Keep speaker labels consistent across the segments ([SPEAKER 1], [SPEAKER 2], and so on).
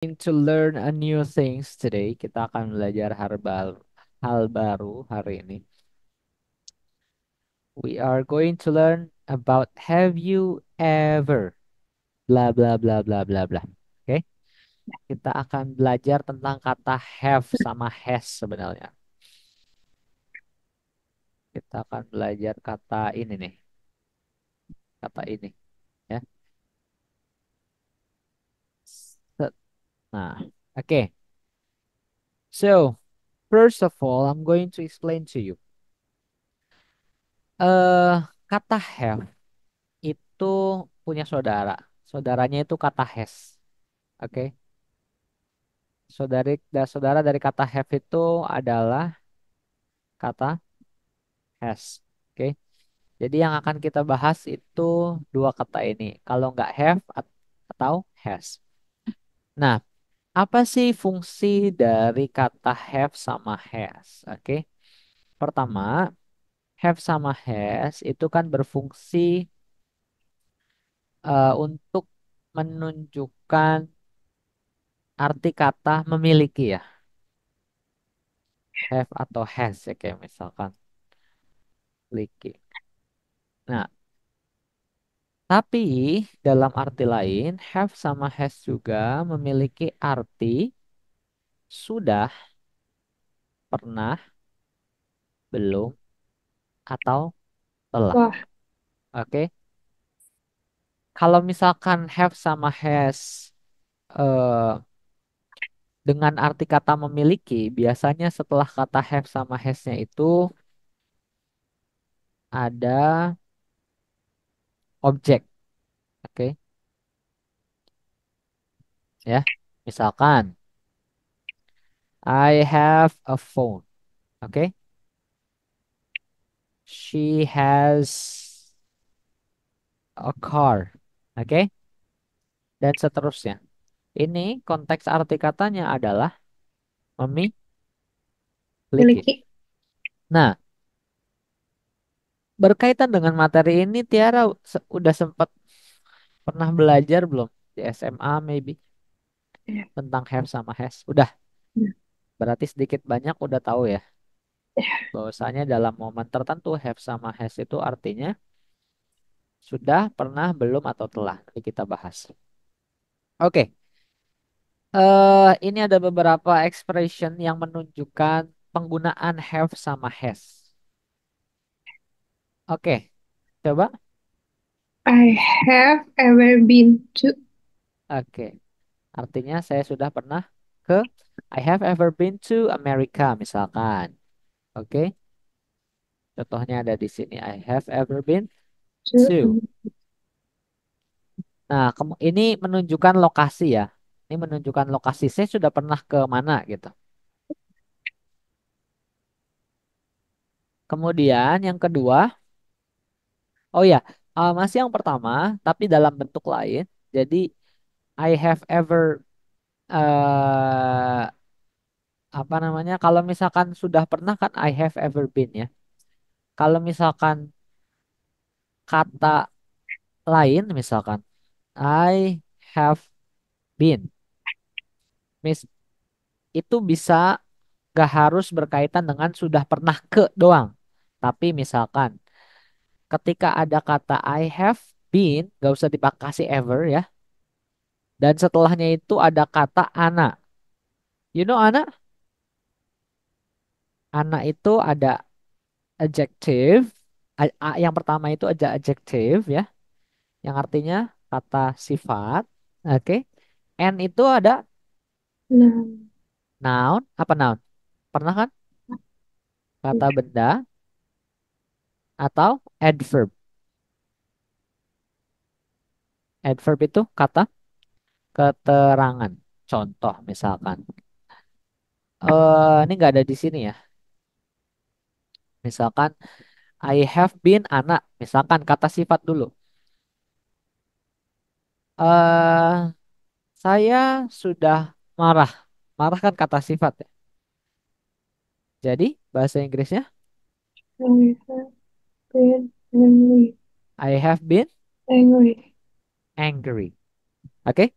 [SPEAKER 1] To learn a new things today. Kita akan belajar hal baru hari ini. We are going to learn about have you ever bla bla bla bla bla bla. Oke, kita akan belajar tentang kata have sama has sebenarnya. Kita akan belajar kata ini nih, kata ini ya. Set. Nah, oke. So, first of all, I'm going to explain to you. Eh, kata have itu punya saudara. Saudaranya itu kata has. Oke. Saudara dari kata have itu adalah kata has. Oke. Jadi yang akan kita bahas itu dua kata ini. Kalau nggak have atau has. Nah, apa sih fungsi dari kata have sama has? Oke. Pertama, have sama has itu kan berfungsi untuk menunjukkan arti kata memiliki ya. Have atau has ya kayak misalkan memiliki. Nah, tapi dalam arti lain have sama has juga memiliki arti sudah, pernah, belum, atau telah.
[SPEAKER 2] Wah,
[SPEAKER 1] Oke. Kalau misalkan have sama has eh, dengan arti kata memiliki, biasanya setelah kata have sama has-nya itu ada objek. Oke, ya. Misalkan I have a phone. Oke. She has a car. Oke. Dan seterusnya. Ini konteks arti katanya adalah memiliki.
[SPEAKER 2] miliki.
[SPEAKER 1] Nah, berkaitan dengan materi ini, Tiara udah sempat pernah belajar belum di SMA maybe
[SPEAKER 2] Ya,
[SPEAKER 1] tentang have sama has? Udah,
[SPEAKER 2] ya,
[SPEAKER 1] berarti sedikit banyak udah tahu ya
[SPEAKER 2] ya.
[SPEAKER 1] bahwasanya dalam momen tertentu have sama has itu artinya sudah, pernah, belum, atau telah. Nanti kita bahas. Oke, ini ada beberapa expression yang menunjukkan penggunaan have sama has. Oke, coba.
[SPEAKER 2] I have ever been to.
[SPEAKER 1] Oke, artinya saya sudah pernah ke I have ever been to America misalkan. Oke, contohnya ada di sini. I have ever been
[SPEAKER 2] to
[SPEAKER 1] to. Nah, ini menunjukkan lokasi ya. Ini menunjukkan lokasi. Saya sudah pernah ke mana gitu. Kemudian yang kedua, oh ya, masih yang pertama, tapi dalam bentuk lain. Jadi I have ever eh apa namanya? Kalau misalkan sudah pernah kan I have ever been ya. Kalau misalkan kata lain misalkan I have been. Mis itu bisa gak harus berkaitan dengan sudah pernah ke doang. Tapi misalkan ketika ada kata I have been, gak usah dipakasi ever ya. Dan setelahnya itu ada kata ana. You know ana? Ana itu ada adjective. Yang pertama itu ada adjective ya. Yang artinya kata sifat. Oke. And itu ada
[SPEAKER 2] Nah,
[SPEAKER 1] noun. Apa noun? Pernah kan? Kata benda atau adverb. Adverb itu kata keterangan. Contoh misalkan. Ini nggak ada di sini ya. Misalkan I have been anak. Misalkan kata sifat dulu. eh saya sudah marah. Marah kan kata sifat ya. Jadi bahasa Inggrisnya
[SPEAKER 2] I have been angry.
[SPEAKER 1] I have been
[SPEAKER 2] Angry.
[SPEAKER 1] angry. Oke?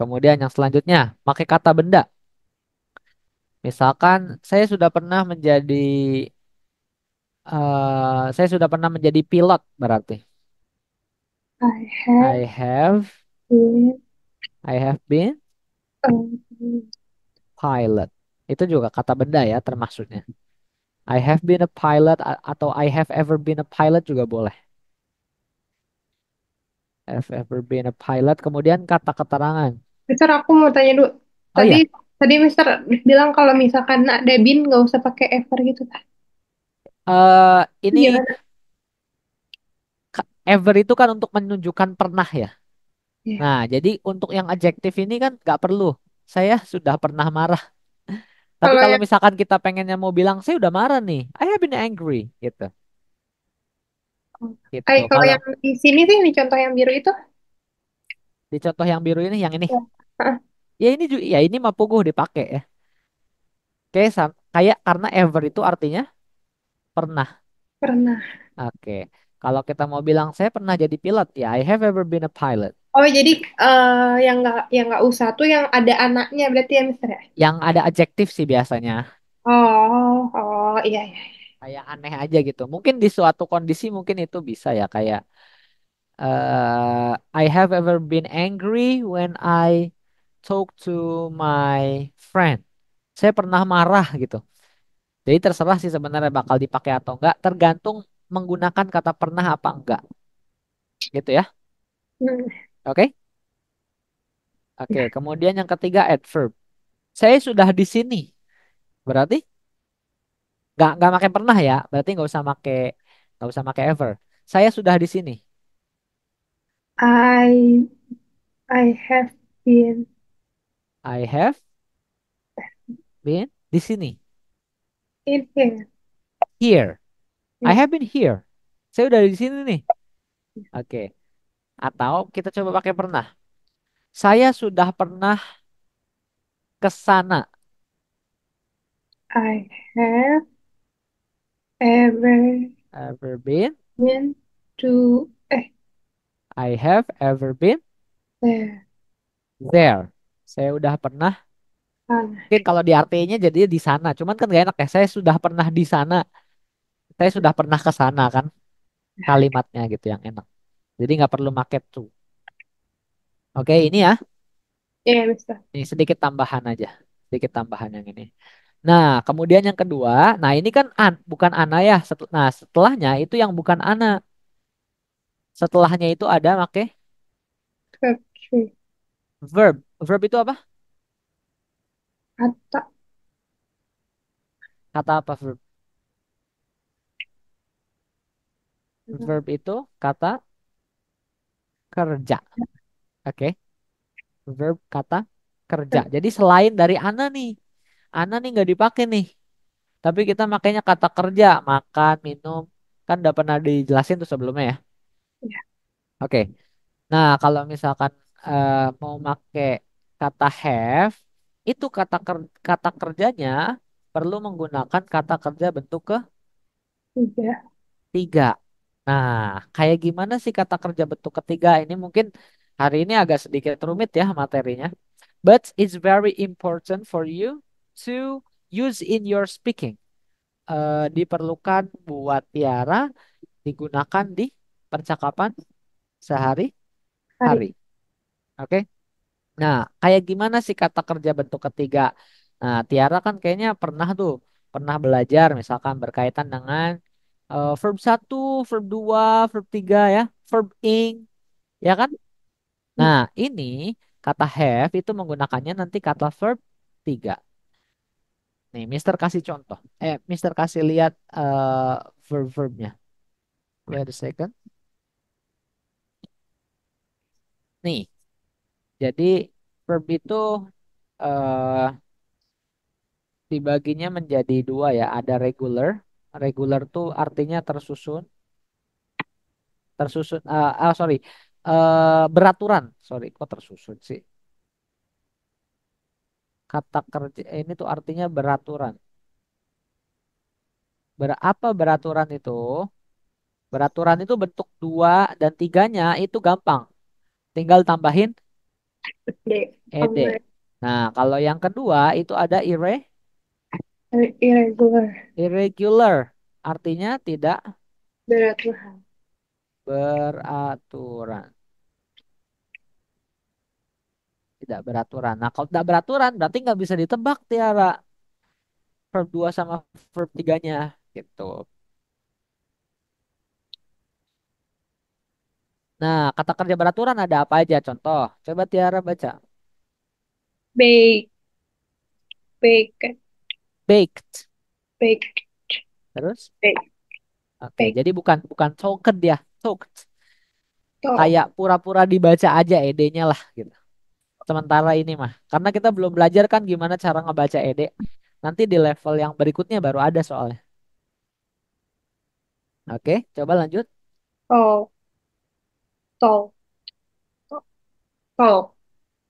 [SPEAKER 1] Kemudian yang selanjutnya, pakai kata benda. Misalkan saya sudah pernah menjadi pilot berarti.
[SPEAKER 2] I have
[SPEAKER 1] I have
[SPEAKER 2] been
[SPEAKER 1] I have been
[SPEAKER 2] a
[SPEAKER 1] pilot. Itu juga kata benda ya termasuknya. I have been a pilot atau I have ever been a pilot juga boleh. Have ever been a pilot. Kemudian kata keterangan.
[SPEAKER 2] Mister, aku mau tanya dulu.
[SPEAKER 1] Oh
[SPEAKER 2] Tadi
[SPEAKER 1] ya,
[SPEAKER 2] tadi Mister bilang kalau misalkan ada bin nggak usah pakai ever gitu kan?
[SPEAKER 1] ini
[SPEAKER 2] Gimana?
[SPEAKER 1] ever itu kan untuk menunjukkan pernah ya.
[SPEAKER 2] Ya.
[SPEAKER 1] Nah, jadi untuk yang adjektif ini kan nggak perlu. Saya sudah pernah marah. Tapi
[SPEAKER 2] Kalau
[SPEAKER 1] kalau
[SPEAKER 2] yang
[SPEAKER 1] misalkan kita pengennya mau bilang saya udah marah nih, I have been angry gitu. Gitu.
[SPEAKER 2] kalau
[SPEAKER 1] Kalau
[SPEAKER 2] yang di sini sih di contoh yang biru itu.
[SPEAKER 1] di contoh yang biru ini, yang ini,
[SPEAKER 2] Ya. Ah,
[SPEAKER 1] ya ini juga, ya ini mah puguh dipakai ya. Kayak karena ever itu artinya pernah.
[SPEAKER 2] pernah.
[SPEAKER 1] Oke. Kalau kita mau bilang saya pernah jadi pilot, ya I have ever been a pilot.
[SPEAKER 2] Oh jadi yang nggak usah tuh yang ada anaknya berarti ya Mister ya?
[SPEAKER 1] Yang ada adjektif sih biasanya.
[SPEAKER 2] Oh, oh iya iya.
[SPEAKER 1] Kayak aneh aja gitu. Mungkin di suatu kondisi mungkin itu bisa ya kayak I have ever been angry when I talk to my friend. Saya pernah marah gitu. Jadi terserah sih sebenarnya bakal dipakai atau enggak, tergantung menggunakan kata pernah apa enggak. Gitu ya.
[SPEAKER 2] Hmm,
[SPEAKER 1] Oke? Oke,
[SPEAKER 2] ya.
[SPEAKER 1] kemudian yang ketiga adverb. Saya sudah di sini. Berarti nggak pakai pernah ya. Berarti nggak usah pakai ever. Saya sudah di sini.
[SPEAKER 2] I I have been
[SPEAKER 1] I have been di sini.
[SPEAKER 2] in here.
[SPEAKER 1] Here. I
[SPEAKER 2] Ya.
[SPEAKER 1] have been here. Saya udah di sini nih. Oke. Atau kita coba pakai pernah. Saya sudah pernah ke sana.
[SPEAKER 2] I have ever
[SPEAKER 1] Ever been?
[SPEAKER 2] been to
[SPEAKER 1] I have ever been
[SPEAKER 2] there.
[SPEAKER 1] there. Saya udah pernah.
[SPEAKER 2] Sana.
[SPEAKER 1] Mungkin kalau di artinya jadinya di sana. Cuman kan gak enak ya. Saya sudah pernah di sana. Saya sudah pernah ke sana kan. Kalimatnya gitu yang enak. Jadi nggak perlu make to. Oke, ini ya.
[SPEAKER 2] Iya, Mister.
[SPEAKER 1] Ini sedikit tambahan aja. Sedikit tambahan yang ini. Nah, kemudian yang kedua. Nah, ini kan bukan ana ya. Nah, setelahnya itu yang bukan ana. Setelahnya itu ada make
[SPEAKER 2] Verb three.
[SPEAKER 1] verb. Verb itu apa?
[SPEAKER 2] Kata.
[SPEAKER 1] Kata apa verb? Verb itu kata kerja. Oke. Verb kata kerja. Jadi selain dari ana nih. Ana nih nggak dipakai nih. Tapi kita makainya kata kerja. Makan, minum. Kan udah pernah dijelasin tuh sebelumnya ya.
[SPEAKER 2] Ya.
[SPEAKER 1] Oke. Nah, kalau misalkan mau make kata have, itu kata kerjanya perlu menggunakan kata kerja bentuk
[SPEAKER 2] Tiga.
[SPEAKER 1] ketiga. Nah, kayak gimana sih kata kerja bentuk ketiga? Ini mungkin hari ini agak sedikit rumit ya materinya. But it's very important for you to use in your speaking. Diperlukan buat Tiara digunakan di percakapan sehari-hari.
[SPEAKER 2] Hari.
[SPEAKER 1] Oke? Nah, kayak gimana sih kata kerja bentuk ketiga? Nah, Tiara kan kayaknya pernah belajar misalkan berkaitan dengan verb satu, verb 2, verb 3 ya, verb ing, ya kan? Nah, ini kata have itu menggunakannya nanti kata verb 3. Nih, Mister kasih contoh. Mister kasih lihat verb-verbnya. Wait a second. Nih, jadi verb itu eh dibaginya menjadi dua ya. Ada regular. Regular tuh artinya tersusun, tersusun. Sorry, beraturan. Sorry, kok tersusun sih? Kata kerja ini tuh artinya beraturan. Apa beraturan itu? Beraturan itu bentuk dua dan tiganya itu gampang. Tinggal tambahin
[SPEAKER 2] D.
[SPEAKER 1] ED. Nah, kalau yang kedua itu ada
[SPEAKER 2] Irregular.
[SPEAKER 1] irregular. Artinya tidak
[SPEAKER 2] Beraturan.
[SPEAKER 1] beraturan. Tidak beraturan. Nah, kalau tidak beraturan berarti nggak bisa ditebak, Tiara. Verb 2 sama verb 3-nya. Gitu. Nah, kata kerja beraturan ada apa aja? Contoh. Coba Tiara baca.
[SPEAKER 2] Bake. Bake.
[SPEAKER 1] Baked.
[SPEAKER 2] Bake.
[SPEAKER 1] Terus?
[SPEAKER 2] Bake.
[SPEAKER 1] Oke,
[SPEAKER 2] Bake.
[SPEAKER 1] jadi bukan bukan talked ya. Talked.
[SPEAKER 2] Talk.
[SPEAKER 1] Kayak pura-pura dibaca aja ED-nya lah gitu. Sementara ini mah. Karena kita belum belajar kan gimana cara ngebaca ED. Nanti di level yang berikutnya baru ada soalnya. Oke, coba lanjut.
[SPEAKER 2] Talk. Talk. Talk.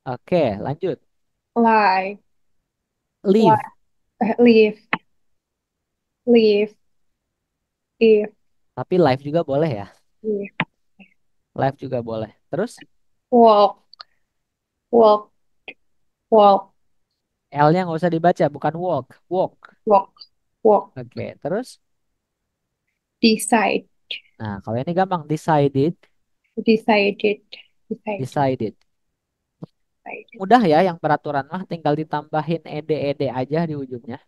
[SPEAKER 1] Oke, lanjut.
[SPEAKER 2] Lie. Lie.
[SPEAKER 1] Leave.
[SPEAKER 2] Leave. Leave. If.
[SPEAKER 1] Tapi live juga boleh ya.
[SPEAKER 2] Leave.
[SPEAKER 1] Live juga boleh. Terus
[SPEAKER 2] Walk. Walk. Walk.
[SPEAKER 1] L-nya nggak usah dibaca, bukan walk. Walk.
[SPEAKER 2] Walk. Walk.
[SPEAKER 1] Oke, terus.
[SPEAKER 2] Decide.
[SPEAKER 1] Nah, kalau ini gampang. Decided.
[SPEAKER 2] Decided. Decided.
[SPEAKER 1] Decided.
[SPEAKER 2] Decided.
[SPEAKER 1] Mudah ya yang peraturan mah tinggal ditambahin ed-ed aja di ujungnya.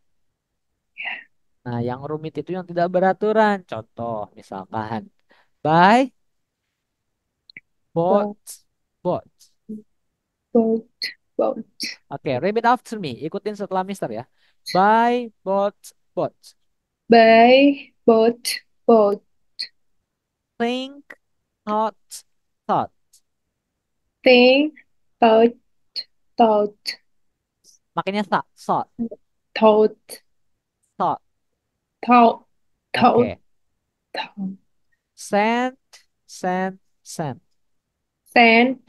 [SPEAKER 1] Nah, yang rumit itu yang tidak beraturan. Contoh misalkan buy, bought,
[SPEAKER 2] Boat.
[SPEAKER 1] bought.
[SPEAKER 2] Boat. Boat.
[SPEAKER 1] Oke, repeat after me. Ikutin setelah Mister ya. Buy, bought, bought.
[SPEAKER 2] Buy. Boat. Boat.
[SPEAKER 1] Think, thought, thought.
[SPEAKER 2] Think. Thought. Thought.
[SPEAKER 1] Makanya thought,
[SPEAKER 2] Thought.
[SPEAKER 1] thought.
[SPEAKER 2] Thought. Thought.
[SPEAKER 1] Oke.
[SPEAKER 2] Thought.
[SPEAKER 1] Send, send, send.
[SPEAKER 2] Sand.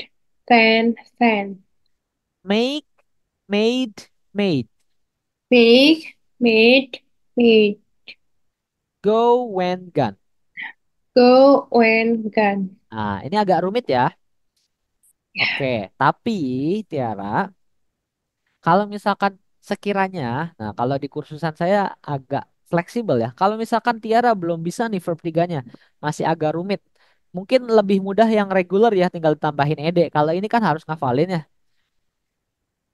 [SPEAKER 2] Sand. Sand.
[SPEAKER 1] Make, made, made.
[SPEAKER 2] Make. Made. Made.
[SPEAKER 1] Go, went, gone.
[SPEAKER 2] Go. When. Gun.
[SPEAKER 1] Nah, ini agak rumit ya. Oke, tapi Tiara, kalau misalkan sekiranya, nah kalau di kursusan saya agak fleksibel ya. Kalau misalkan Tiara belum bisa nih verb 3-nya, masih agak rumit. Mungkin lebih mudah yang regular ya, tinggal tambahin ed. Kalau ini kan harus ngafalin ya.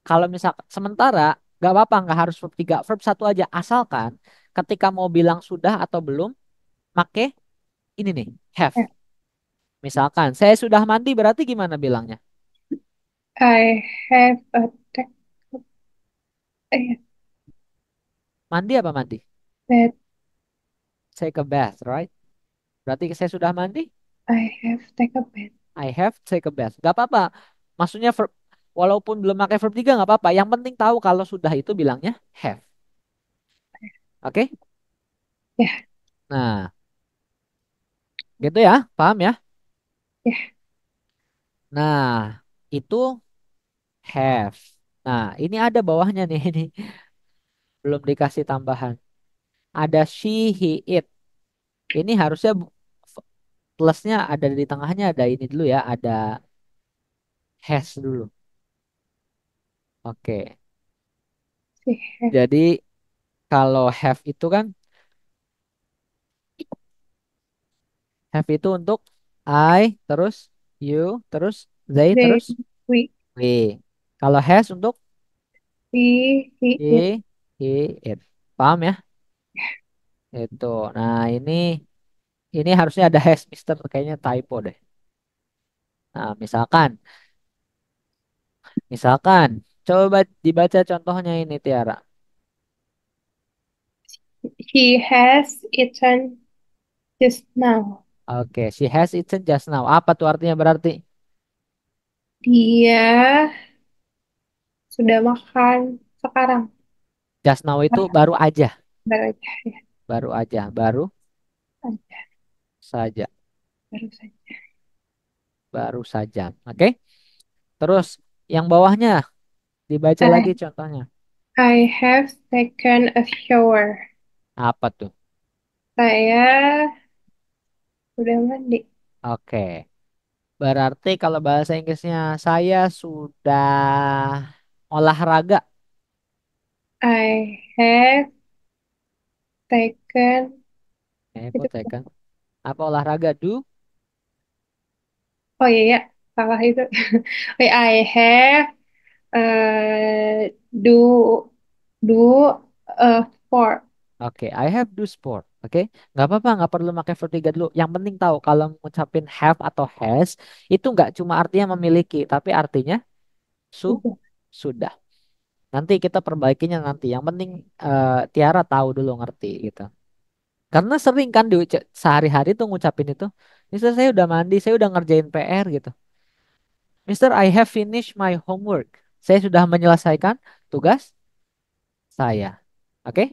[SPEAKER 1] Kalau misal sementara, nggak apa-apa, nggak harus verb 3, verb satu aja. Asalkan ketika mau bilang sudah atau belum, make ini nih, have. Misalkan, saya sudah mandi berarti gimana bilangnya?
[SPEAKER 2] I have a tech. I
[SPEAKER 1] Mandi apa mandi?
[SPEAKER 2] have
[SPEAKER 1] Take a bath, right? Berarti saya sudah mandi?
[SPEAKER 2] I have take a bath.
[SPEAKER 1] I have take a bath. Gak apa-apa. Maksudnya verb, walaupun belum pakai verb 3 nggak apa-apa. Yang penting tahu kalau sudah itu bilangnya have. Oke?
[SPEAKER 2] Ya,
[SPEAKER 1] Nah, gitu ya. Paham ya?
[SPEAKER 2] ya.
[SPEAKER 1] Nah, itu have. Nah, ini ada bawahnya nih. Ini belum dikasih tambahan. Ada she, he, it. Ini harusnya plusnya ada di tengahnya, ada ini dulu ya. Ada has dulu. Oke.
[SPEAKER 2] She have
[SPEAKER 1] Jadi kalau have itu kan, have itu untuk I, terus you, terus they,
[SPEAKER 2] they
[SPEAKER 1] terus
[SPEAKER 2] we
[SPEAKER 1] we. Kalau has untuk
[SPEAKER 2] he it.
[SPEAKER 1] he, it. Paham ya? Itu. Nah, ini harusnya ada has, Mister. Kayaknya typo deh. Nah, misalkan, coba dibaca contohnya ini Tiara.
[SPEAKER 2] He has eaten just now.
[SPEAKER 1] Oke, she has eaten just now. Apa tuh artinya berarti?
[SPEAKER 2] Dia sudah makan sekarang.
[SPEAKER 1] Just now itu baru aja,
[SPEAKER 2] Baru aja ya.
[SPEAKER 1] baru aja, baru
[SPEAKER 2] Aja.
[SPEAKER 1] saja,
[SPEAKER 2] Baru saja.
[SPEAKER 1] baru saja. Oke. Terus yang bawahnya dibaca lagi
[SPEAKER 2] I,
[SPEAKER 1] contohnya.
[SPEAKER 2] I have taken a shower.
[SPEAKER 1] Apa tuh?
[SPEAKER 2] Saya sudah mandi.
[SPEAKER 1] Oke. Berarti kalau bahasa Inggrisnya saya sudah olahraga.
[SPEAKER 2] I have taken itu.
[SPEAKER 1] Potekan. Apa olahraga? Do?
[SPEAKER 2] Oh iya ya, salah itu. Oke, I have do sport.
[SPEAKER 1] Oke, I have do sport. Oke, nggak apa-apa, nggak perlu pakai verb tiga dulu. Yang penting tahu kalau ngucapin have atau has itu nggak cuma artinya memiliki, tapi artinya su
[SPEAKER 2] Itu.
[SPEAKER 1] sudah. Nanti kita perbaikinya nanti. Yang penting Tiara tahu dulu ngerti gitu. Karena sering kan sehari-hari tuh ngucapin itu. Mister saya udah mandi, saya udah ngerjain PR gitu. Mister I have finished my homework. Saya sudah menyelesaikan tugas saya. Oke?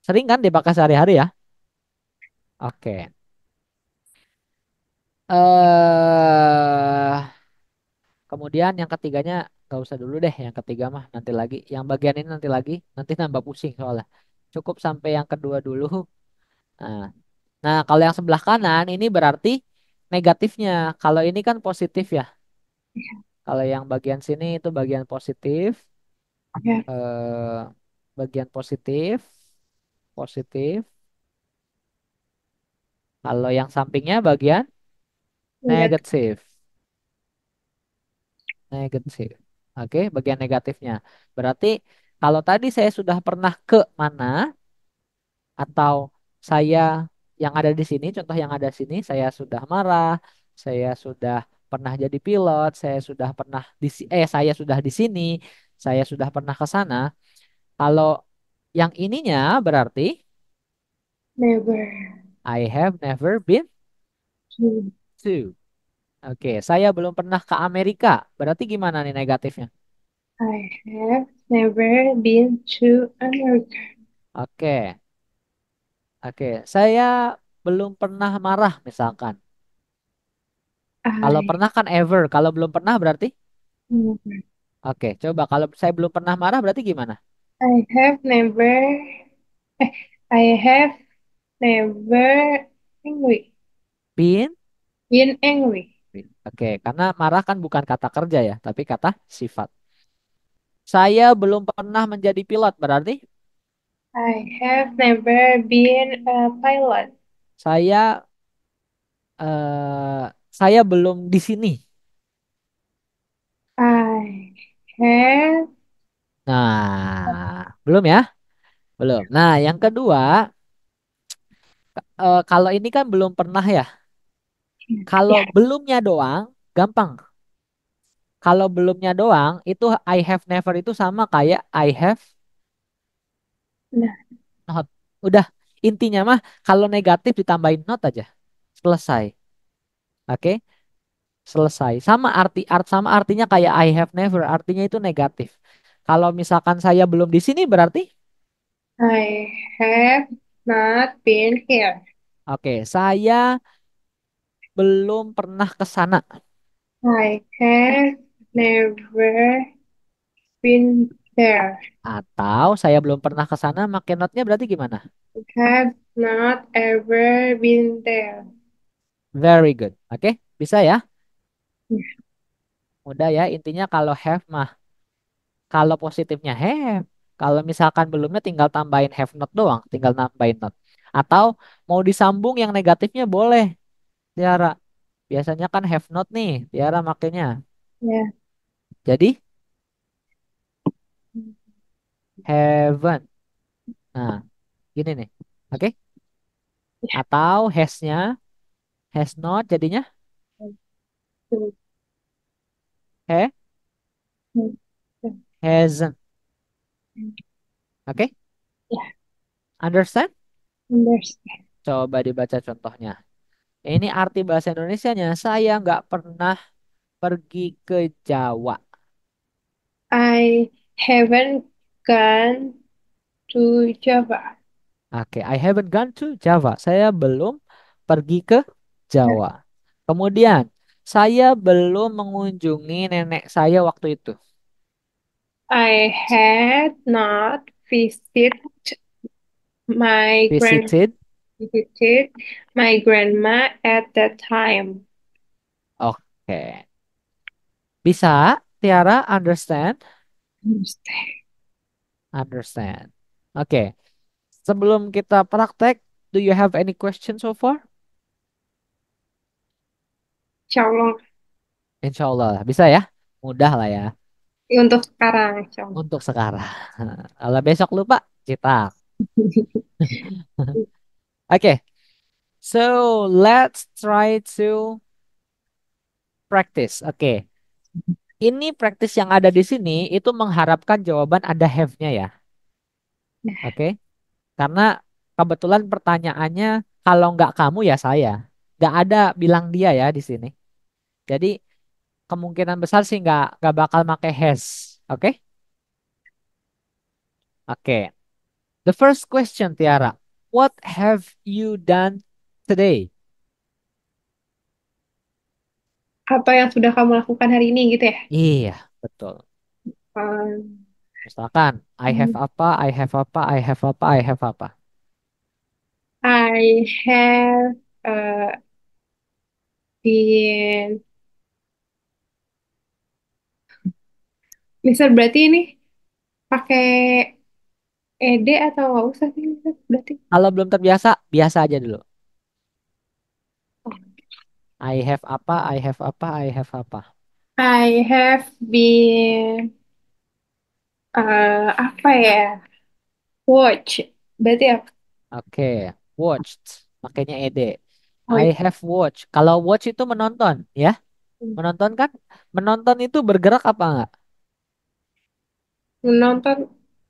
[SPEAKER 1] Sering kan dipakai sehari-hari ya? Oke. Kemudian yang ketiganya gak usah dulu deh. Yang ketiga mah nanti lagi. Yang bagian ini nanti lagi. Nanti nambah pusing soalnya. Cukup sampai yang kedua dulu. Nah, nah, kalau yang sebelah kanan ini berarti negatifnya. Kalau ini kan positif ya. Kalau yang bagian sini itu bagian positif.
[SPEAKER 2] Ya,
[SPEAKER 1] eh, Bagian positif, positif. Kalau yang sampingnya bagian
[SPEAKER 2] enggak.
[SPEAKER 1] negatif, negatif. Oke, bagian negatifnya. Berarti kalau tadi saya sudah pernah ke mana atau saya yang ada di sini, contoh yang ada di sini, saya sudah marah, saya sudah pernah jadi pilot, saya sudah di sini, saya sudah pernah ke sana. Kalau yang ininya berarti
[SPEAKER 2] Never.
[SPEAKER 1] I have never been
[SPEAKER 2] to-
[SPEAKER 1] to. Oke, saya belum pernah ke Amerika. Berarti gimana nih negatifnya?
[SPEAKER 2] I have never been to America.
[SPEAKER 1] Oke, oke. Saya belum pernah marah misalkan. Kalau
[SPEAKER 2] I
[SPEAKER 1] pernah kan ever. Kalau belum pernah berarti?
[SPEAKER 2] never.
[SPEAKER 1] Oke, coba kalau saya belum pernah marah berarti gimana?
[SPEAKER 2] I have never. Eh, I have never angry.
[SPEAKER 1] Been?
[SPEAKER 2] Been angry.
[SPEAKER 1] Oke, karena marah kan bukan kata kerja ya, tapi kata sifat. Saya belum pernah menjadi pilot berarti
[SPEAKER 2] I have never been a pilot.
[SPEAKER 1] saya eh, saya belum di sini.
[SPEAKER 2] I have.
[SPEAKER 1] Nah, belum ya? Belum. Nah, yang kedua, kalau ini kan belum pernah ya. Kalau
[SPEAKER 2] Ya,
[SPEAKER 1] belumnya doang, gampang. Kalau belumnya doang, itu I have never itu sama kayak I have
[SPEAKER 2] nah,
[SPEAKER 1] not. Udah, intinya mah kalau negatif ditambahin not aja. Selesai. Oke? Selesai. Sama artinya kayak I have never, artinya itu negatif. Kalau misalkan saya belum di sini berarti
[SPEAKER 2] I have not been here.
[SPEAKER 1] oke, saya belum pernah ke sana
[SPEAKER 2] I have never been there.
[SPEAKER 1] atau saya belum pernah ke sana, makin notnya berarti gimana?
[SPEAKER 2] Have not ever been there.
[SPEAKER 1] Very good. Oke, bisa ya? Udah ya, intinya kalau have mah, kalau positifnya have, kalau misalkan belumnya tinggal tambahin have not doang, tinggal nambahin not. Atau mau disambung yang negatifnya boleh, Tiara. Biasanya kan have not nih, Tiara makanya.
[SPEAKER 2] Ya.
[SPEAKER 1] Jadi haven't. Nah, gini nih. Oke? Atau has-nya, has not jadinya ha, hasn't. Oke?
[SPEAKER 2] Ya,
[SPEAKER 1] Understand?
[SPEAKER 2] understand.
[SPEAKER 1] Coba dibaca contohnya. Ini arti bahasa Indonesianya, saya nggak pernah pergi ke Jawa.
[SPEAKER 2] I haven't gone to Java.
[SPEAKER 1] Oke, I haven't gone to Java. Saya belum pergi ke Jawa. Kemudian, saya belum mengunjungi nenek saya waktu itu.
[SPEAKER 2] I had not my grand
[SPEAKER 1] Visited.
[SPEAKER 2] visited my grandma at that time.
[SPEAKER 1] Oke, Oke. Bisa, Tiara, understand?
[SPEAKER 2] Understand.
[SPEAKER 1] Understand. Oke. Sebelum kita praktek, do you have any question so far?
[SPEAKER 2] Insya Allah.
[SPEAKER 1] Insya Allah. Bisa ya? Mudah lah ya.
[SPEAKER 2] Untuk sekarang, Insya Allah.
[SPEAKER 1] Untuk sekarang. Kalau besok lupa, cetak. Oke. So, let's try to practice. Oke. Ini praktis yang ada di sini itu mengharapkan jawaban ada have-nya ya. Oke. Karena kebetulan pertanyaannya kalau nggak kamu ya saya. Nggak ada bilang dia ya di sini. Jadi kemungkinan besar sih nggak bakal pakai has. Oke? Oke. The first question, Tiara. What have you done today?
[SPEAKER 2] Apa yang sudah kamu lakukan hari ini gitu ya?
[SPEAKER 1] Iya, betul.
[SPEAKER 2] Um,
[SPEAKER 1] Misalkan, I have apa, I have apa, I have apa, I have apa.
[SPEAKER 2] I have been, misal berarti ini pakai ed atau nggak usah sih misal berarti?
[SPEAKER 1] Kalau belum terbiasa, biasa aja dulu. I have apa, I have apa, I have apa.
[SPEAKER 2] I have been apa ya? Watch. Berarti apa?
[SPEAKER 1] Oke, watched. Makanya ed. I
[SPEAKER 2] Watch.
[SPEAKER 1] have watched. Kalau watch itu menonton, ya. Menonton kan? Menonton itu bergerak apa enggak?
[SPEAKER 2] Menonton.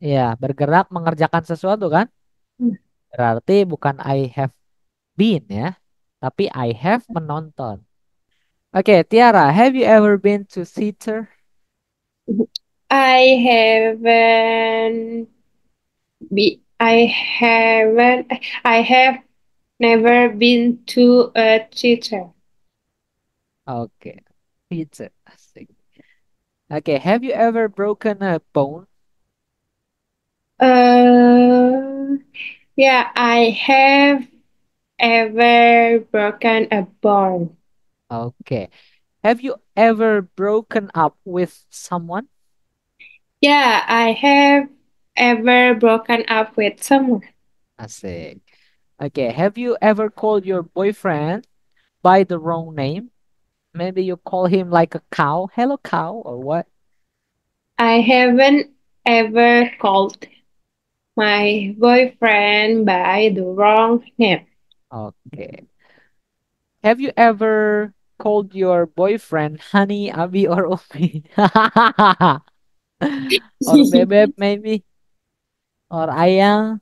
[SPEAKER 1] Iya, bergerak mengerjakan sesuatu kan? Berarti bukan I have been ya, tapi I have menonton. Oke, Tiara, have you ever been to theater?
[SPEAKER 2] I haven't I have never been to a theater.
[SPEAKER 1] Oke, theater. Asik. Oke, have you ever broken a bone?
[SPEAKER 2] Uh, yeah, I have ever broken a bone.
[SPEAKER 1] Oke, have you ever broken up with someone?
[SPEAKER 2] Yeah, I have ever broken up with someone.
[SPEAKER 1] Asik. Oke, have you ever called your boyfriend by the wrong name? Maybe you call him like a cow. Hello, cow, or what?
[SPEAKER 2] I haven't ever called my boyfriend by the wrong name.
[SPEAKER 1] Okay. Have you ever called your boyfriend honey, Abi, or Umi? Or bebek, maybe? Or ayang?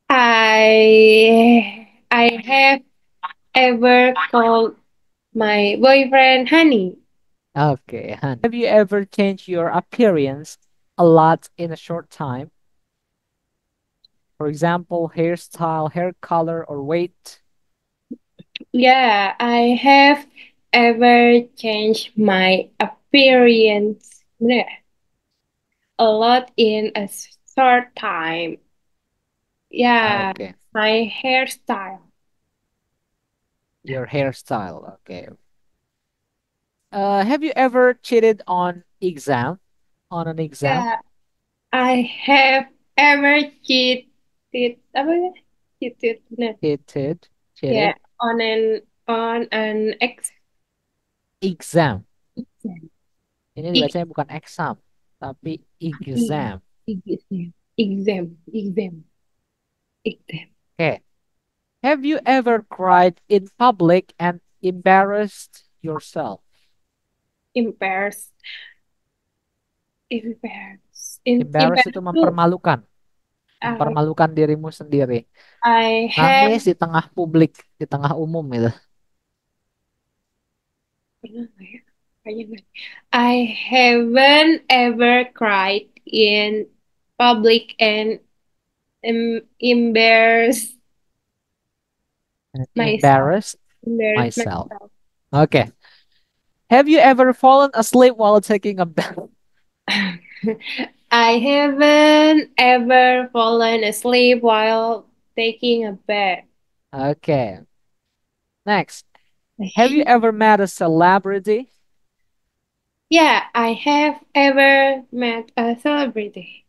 [SPEAKER 2] I have ever called my boyfriend honey.
[SPEAKER 1] Okay, honey. Have you ever changed your appearance a lot in a short time? For example, hairstyle, hair color, or weight?
[SPEAKER 2] Yeah, I have ever changed my appearance bleh, a lot in a short time. Yeah,
[SPEAKER 1] Okay,
[SPEAKER 2] my hairstyle.
[SPEAKER 1] your hairstyle. Okay. Have you ever cheated on an exam?
[SPEAKER 2] Yeah, I have ever cheated. Apa ya? Cheated, benar.
[SPEAKER 1] Cheated,
[SPEAKER 2] Yeah,
[SPEAKER 1] cheated.
[SPEAKER 2] on an
[SPEAKER 1] Exam.
[SPEAKER 2] exam.
[SPEAKER 1] Ini
[SPEAKER 2] Ex-
[SPEAKER 1] dibacanya bukan exam, tapi
[SPEAKER 2] e-
[SPEAKER 1] exam.
[SPEAKER 2] exam.
[SPEAKER 1] Okay. Have you ever cried in public and embarrassed yourself?
[SPEAKER 2] Embarrassed, embarrassed,
[SPEAKER 1] Embarrassed itu
[SPEAKER 2] embarrassed tuh.
[SPEAKER 1] mempermalukan,
[SPEAKER 2] Uh,
[SPEAKER 1] mempermalukan dirimu sendiri.
[SPEAKER 2] I
[SPEAKER 1] Nangis
[SPEAKER 2] have
[SPEAKER 1] di tengah publik, di tengah umum itu.
[SPEAKER 2] pernah nggak ya? Kayaknya nggak. I haven't ever cried in public and embarrassed
[SPEAKER 1] And
[SPEAKER 2] myself.
[SPEAKER 1] embarrassed
[SPEAKER 2] Embarrassed
[SPEAKER 1] myself.
[SPEAKER 2] myself.
[SPEAKER 1] Okay. Have you ever fallen asleep while taking a bath?
[SPEAKER 2] I haven't ever fallen asleep while taking a bath.
[SPEAKER 1] Okay. Next. Have you ever met a celebrity?
[SPEAKER 2] Yeah, I have ever met a celebrity.